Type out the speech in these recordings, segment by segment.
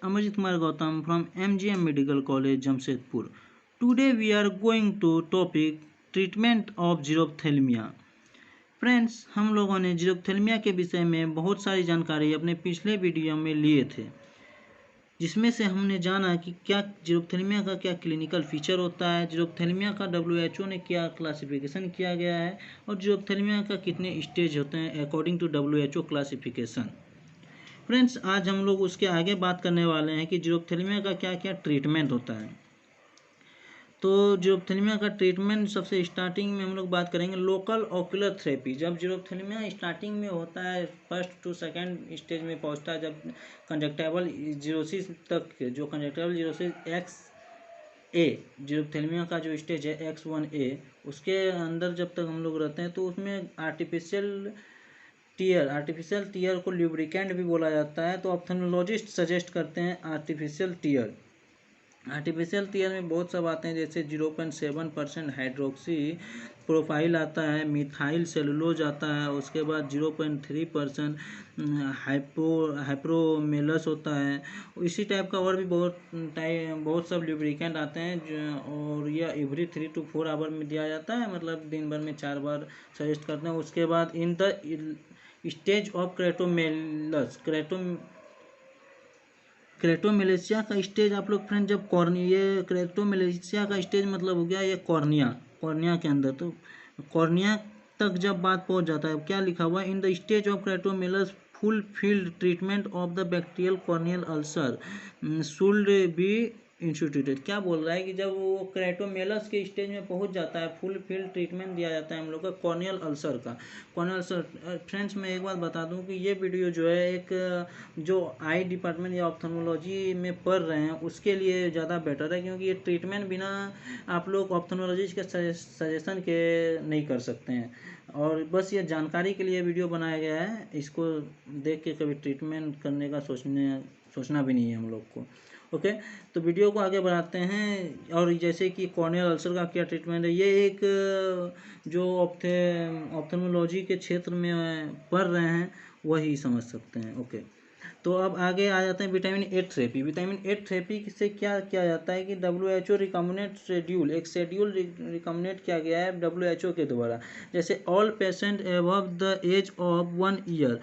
Amajit Kumar Gautam from MGM Medical College, Jamshedpur. Today we are going to topic treatment of xerophthalmia. Friends, हम लोगों ने जीरोप्थेलमिया के विषय में बहुत सारी जानकारी अपने पिछले वीडियो में लिए थे, जिसमें से हमने जाना कि क्या जीरोप्थेलमिया का क्या क्लिनिकल फीचर होता है, जीरोप्थेलमिया का WHO ने क्या क्लासिफिकेशन किया गया है और जीरोप्थेलमिया का कितने स्टेज होते हैं according to WHO classification. Friends, आज हम लोग उसके आगे बात करने वाले हैं कि जीरोप्थेलमिया का क्या क्या ट्रीटमेंट होता है। तो जीरोप्थेलमिया का ट्रीटमेंट सबसे स्टार्टिंग में हम लोग बात करेंगे लोकल ऑक्यूलर थेरेपी। जब जीरोप्थेलमिया स्टार्टिंग में होता है, फर्स्ट टू सेकंड स्टेज में पहुंचता है, जब कंजक्टाइवल जीरोसिस तक, जो कंजक्टाइवल जीरोसिस XA जीरोप्थेलमिया का जो स्टेज है X1A, उसके अंदर जब तक हम लोग रहते हैं तो उसमें आर्टिफिशियल टीयर को ल्यूब्रिकेंट भी बोला जाता है। तो ऑप्थेल्मोलॉजिस्ट सजेस्ट करते हैं आर्टिफिशियल टीयर में बहुत सब आते हैं, जैसे 0.7% हाइड्रोक्सी प्रोफाइल आता है, मिथाइल सेलुलोज आता है, उसके बाद 0.3% हाइप्रोमेलस होता है। इसी टाइप का और भी बहुत सब ल्यूब्रिकेंट आते हैं, और यह एवरी 3 to 4 आवर में दिया जाता है, मतलब दिन भर में 4 बार सजेस्ट करते हैं। उसके बाद इन द स्टेज ऑफ क्रेटोमेलेशिया का स्टेज आप लोग फ्रेंड, जब ये क्रेटोमेलेशिया का स्टेज मतलब हो गया ये कॉर्निया के अंदर, तो कॉर्निया तक जब बात पहुंच जाता है, क्या लिखा हुआ है, in the stage of keratomalacia full field treatment of the bacterial corneal ulcer should be instituted. क्या बोल रहा है कि जब वो क्रेटोमेलस के स्टेज में पहुंच जाता है, फुल फील्ड ट्रीटमेंट दिया जाता है हम लोग का कॉर्नियल अल्सर का। कॉर्नियल अल्सर फ्रेंड्स, मैं एक बात बता दूं कि ये वीडियो जो है एक जो आई डिपार्टमेंट या ऑप्थेल्मोलॉजी में पढ़ रहे हैं उसके लिए ज़्यादा बेटर है, क्योंकि ये ट्रीटमेंट बिना आप लोग ऑप्थेल्मोलॉजिस्ट के सजेशन के नहीं कर सकते हैं, और बस ये जानकारी के लिए वीडियो बनाया गया है। इसको देख के कभी ट्रीटमेंट करने का सोचना भी नहीं है हम लोग को। ओके, तो वीडियो को आगे बढ़ाते हैं। और जैसे कि कॉर्नियल अल्सर का क्या ट्रीटमेंट है, ये एक जो ऑप्थेल्मोलॉजी के क्षेत्र में पढ़ रहे हैं वही समझ सकते हैं। ओके, तो अब आगे आ जाते हैं vitamin A therapy. Vitamin A therapy से क्या किया जाता है कि WHO रिकमेंडेड शेड्यूल, एक शेड्यूल रिकमेंडेड किया गया है WHO के द्वारा। जैसे all patient above the age of 1 year,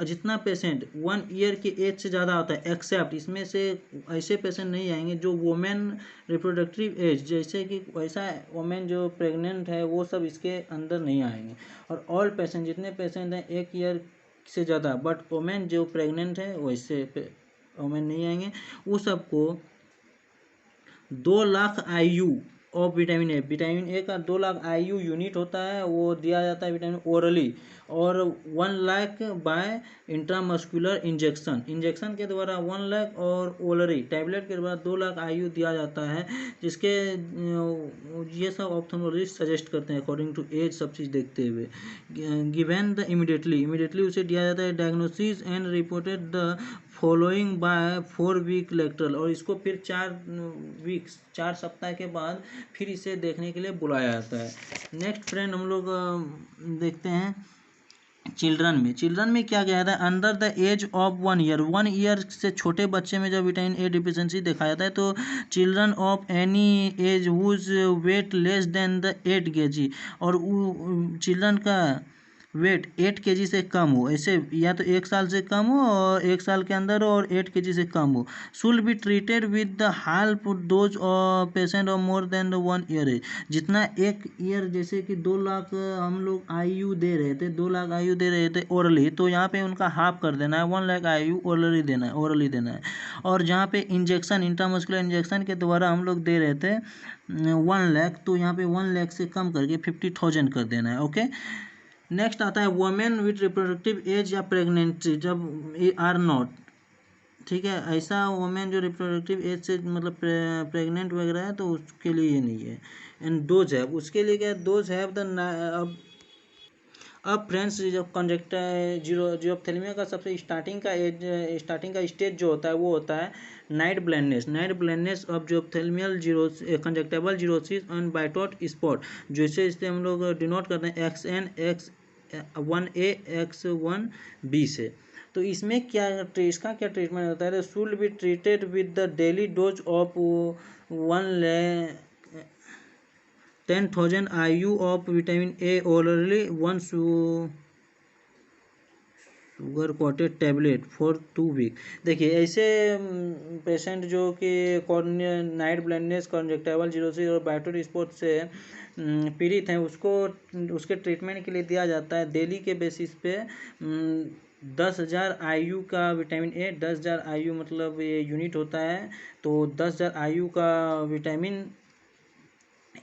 जितना पेशेंट 1 ईयर की एज से ज़्यादा होता है, एक्सेप्ट इसमें से ऐसे पेशेंट नहीं आएंगे जो वोमेन रिप्रोडक्टिव एज, जैसे कि वैसा वोमेन जो प्रेग्नेंट है वो सब इसके अंदर नहीं आएंगे। और ऑल पेशेंट, जितने पेशेंट हैं 1 ईयर से ज़्यादा, बट वोमेन जो प्रेग्नेंट है वैसे वोमेन नहीं आएंगे, वो सबको 2 लाख IU ऑफ विटामिन ए का 2 लाख IU यूनिट होता है, वो दिया जाता है विटामिन ओरली, और 1 लाख बाय इंट्रामस्कुलर इंजेक्शन के द्वारा 1 लाख, और ओरली टैबलेट के द्वारा 2 लाख IU दिया जाता है, जिसके ये सब ऑप्थेल्मोलॉजिस्ट सजेस्ट करते हैं अकॉर्डिंग टू एज, सब चीज़ देखते हुए। गिवन द इमीडिएटली उसे दिया जाता है। Diagnosis and reported the following by 4 week lateral, और इसको फिर 4 सप्ताह के बाद फिर इसे देखने के लिए बुलाया जाता है। नेक्स्ट फ्रेंड हम लोग देखते हैं चिल्ड्रन में क्या गया था, under the age of 1 year से छोटे बच्चे में जब विटामिन ए डिफिशिएंसी देखा जाता है, तो children of any age whose weight less than the 8 kg, और चिल्ड्रन का वेट 8 kg से कम हो, ऐसे या तो 1 साल से कम हो, और 1 साल के अंदर और 8 kg से कम हो, should be treated with the help dose of patient of more than 1 year age. जितना 1 ईयर, जैसे कि 2 लाख हम लोग IU दे रहे थे, 2 लाख IU दे रहे थे ओरली, तो यहाँ पे उनका हाफ कर देना है, 1 लाख IU ओरली देना है। और जहाँ पे इंजेक्शन, इंट्रामस्कुलर इंजेक्शन के द्वारा हम लोग दे रहे थे 1 लाख, तो यहाँ पे 1 लाख से कम करके 50,000 कर देना है। ओके, नेक्स्ट आता है वुमेन विथ रिप्रोडक्टिव एज या प्रेगनेंसी, जब आर नॉट, ठीक है, ऐसा वुमेन जो रिप्रोडक्टिव एज से मतलब प्रेग्नेंट वगैरह है, तो उसके लिए ये नहीं है। एंड डोज है, उसके लिए क्या, डोज हैव द अब फ्रेंड्स, जब जीरोप्थेलमिया का सबसे स्टार्टिंग का स्टेज जो होता है वो होता है night blindness of xerophthalmia conjunctival xerosis and Bitot spot, जैसे इससे हम लोग डिनोट करते हैं XN X1A X1B से। तो इसमें क्या इसका क्या ट्रीटमेंट होता है, should be treated with the daily dose of 10,000 IU ऑफ vitamin A orally once sugar coated tablet for 2 week. देखिए ऐसे पेशेंट जो कि cornea night blindness conjunctival xerosis और बायोटिक स्पॉट से पीड़ित हैं, उसको उसके ट्रीटमेंट के लिए दिया जाता है डेली के बेसिस पे 10,000 IU का विटामिन ए। 10,000 IU मतलब ये यूनिट होता है, तो 10,000 IU का विटामिन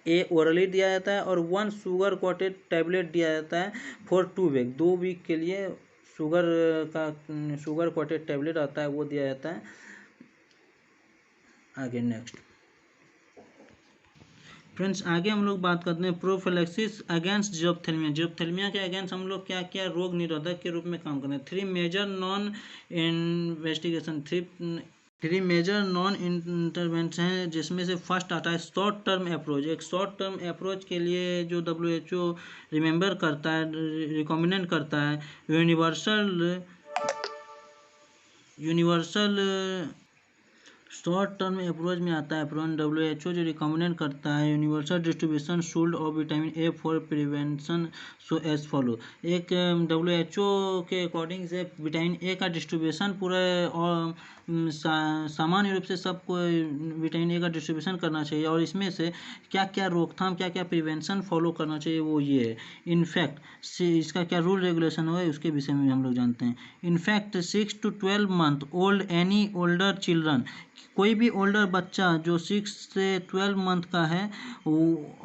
ए ओरली दिया जाता है और 1 शुगर कोटेड टैबलेट दिया जाता है फॉर 2 वीक। 2 वीक के लिए शुगर कोटेड टैबलेट आता है, वो दिया जाता है। आगे नेक्स्ट फ्रेंड्स, आगे हम लोग बात करते हैं प्रोफिलैक्सिस अगेंस्ट जियोप्थेल्मिया। जियोप्थेल्मिया के अगेंस्ट हम लोग क्या क्या रोग निरोधक के रूप में काम करते हैं। 3 मेजर नॉन इंटरवेंशन है, जिसमें से फर्स्ट आता है शॉर्ट टर्म अप्रोच। एक शॉर्ट टर्म अप्रोच के लिए जो WHO रिमेंबर करता है, रिकमेंड करता है, यूनिवर्सल शॉर्ट टर्म अप्रोच में आता है। WHO जो रिकमेंड करता है universal distribution schedule of vitamin A for prevention so as follow. एक WHO के अकॉर्डिंग से विटामिन ए का डिस्ट्रीब्यूशन पूरे और सामान्य रूप से सबको विटामिन ए का डिस्ट्रीब्यूशन करना चाहिए, और इसमें से क्या क्या रोकथाम, क्या क्या प्रिवेंशन फॉलो करना चाहिए, वो ये है। इनफैक्ट इसका क्या रूल रेगुलेशन हुआ है उसके विषय में हम लोग जानते हैं। In fact 6 to 12 month old any older children, कोई भी ओल्डर बच्चा जो 6 से 12 मंथ का है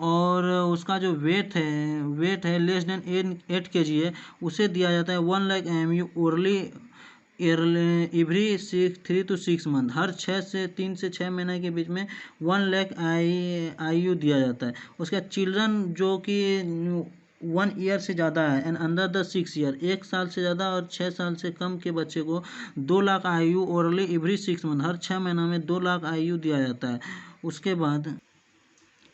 और उसका जो वेट है लेस देन 8 kg है, उसे दिया जाता है 1 lakh IU orally every 3 to 6 month. हर 3 से 6 महीने के बीच में 1 लाख IU दिया जाता है। उसके बाद चिल्ड्रन जो कि 1 ईयर से ज़्यादा है एंड अंडर द 6 ईयर, 1 साल से ज़्यादा और 6 साल से कम के बच्चे को 2 lakh IU orally every 6 month, हर 6 महीना में 2 लाख IU दिया जाता है। उसके बाद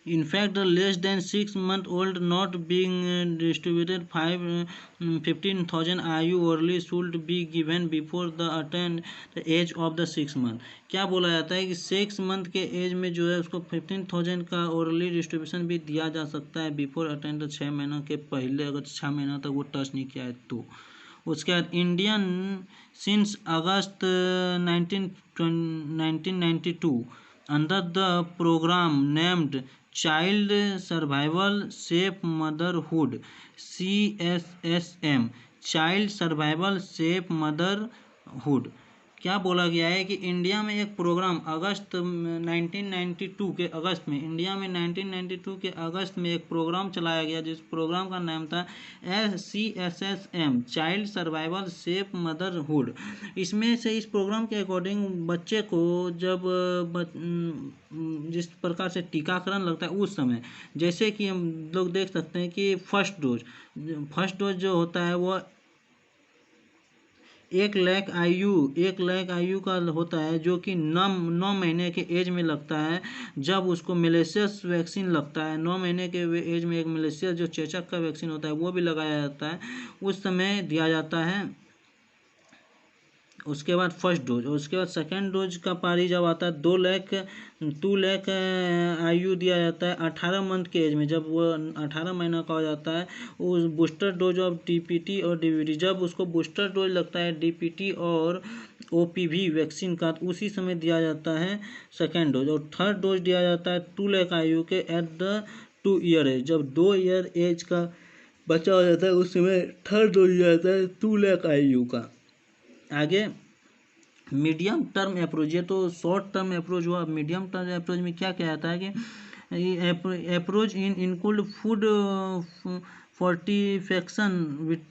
in fact less than 6 month old not being distributed 15,000 IU orally should be given before the attain the age of the 6 month। क्या बोला जाता है कि 6 मंथ के एज में जो है उसको 15,000 का ओरली डिस्ट्रीब्यूशन भी दिया जा सकता है बिफोर अटेंड द 6 महीनों के पहले, अगर 6 महीना तक वो टच नहीं किया है तो। उसके बाद Indian since August 1992 under the programme named child survival safe motherhood CSSM, child survival safe motherhood, क्या बोला गया है कि इंडिया में एक प्रोग्राम अगस्त 1992 के अगस्त में, इंडिया में 1992 के अगस्त में एक प्रोग्राम चलाया गया, जिस प्रोग्राम का नाम था CSSM, child survival safe motherhood. इसमें से इस प्रोग्राम के अकॉर्डिंग बच्चे को जब जिस प्रकार से टीकाकरण लगता है उस समय, जैसे कि हम लोग देख सकते हैं कि फर्स्ट डोज जो होता है वो 1 लाख IU का होता है, जो कि 9 महीने के एज में लगता है। जब उसको मलेशियस वैक्सीन लगता है 9 महीने के एज में, एक मलेशियस जो चेचक का वैक्सीन होता है वो भी लगाया जाता है, उस समय दिया जाता है। उसके बाद फर्स्ट डोज, उसके बाद सेकेंड डोज का पारी जब आता है 2 लाख IU दिया जाता है 18 मंथ के एज में। जब वो 18 महीना का हो जाता है, उस बूस्टर डोज ऑफ DPT और DVT, जब उसको बूस्टर डोज लगता है DPT और OPV वैक्सीन का, तो उसी समय दिया जाता है सेकेंड डोज। और थर्ड डोज दिया जाता है 2 लाख IU के एट द 2 ईयर एज, जब 2 ईयर एज का बच्चा हो जाता है उस समय थर्ड डोज दिया जाता है 2 लाख IU का। आगे मीडियम टर्म अप्रोच, ये तो शॉर्ट टर्म अप्रोच हुआ। मीडियम टर्म अप्रोच में क्या कहता है कि approach include food fortification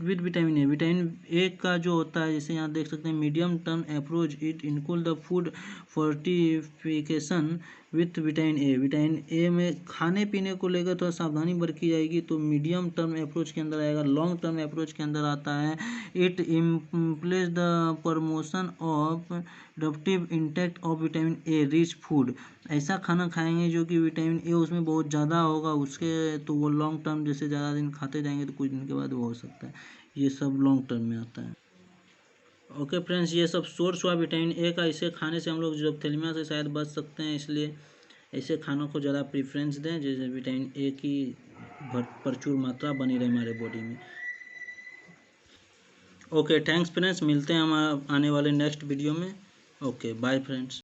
with vitamin A. Vitamin A का जो होता है, जैसे यहाँ देख सकते हैं medium term approach it include the food fortification with vitamin A. Vitamin A में खाने पीने को लेकर थोड़ा सावधानी बरती जाएगी, तो मीडियम टर्म अप्रोच के अंदर आएगा। लॉन्ग टर्म अप्रोच के अंदर आता है it implies the promotion of adaptive intake of vitamin A rich food. ऐसा खाना खाएंगे जो कि विटामिन ए उसमें बहुत ज़्यादा होगा, उसके तो वो लॉन्ग टर्म, जैसे ज़्यादा दिन खाते जाएंगे तो कुछ दिन के बाद वो हो सकता है। ये सब लॉन्ग टर्म में आता है। ओके फ्रेंड्स, ये सब सोर्स हुआ विटामिन ए का। इसे खाने से हम लोग जोफ्थेल्मिया से शायद बच सकते हैं, इसलिए ऐसे खानों को ज़्यादा प्रेफरेंस दें जैसे विटामिन ए की प्रचुर मात्रा बनी रहे हमारे बॉडी में। ओके थैंक्स फ्रेंड्स, मिलते हैं हम आने वाले नेक्स्ट वीडियो में। Okay bye friends.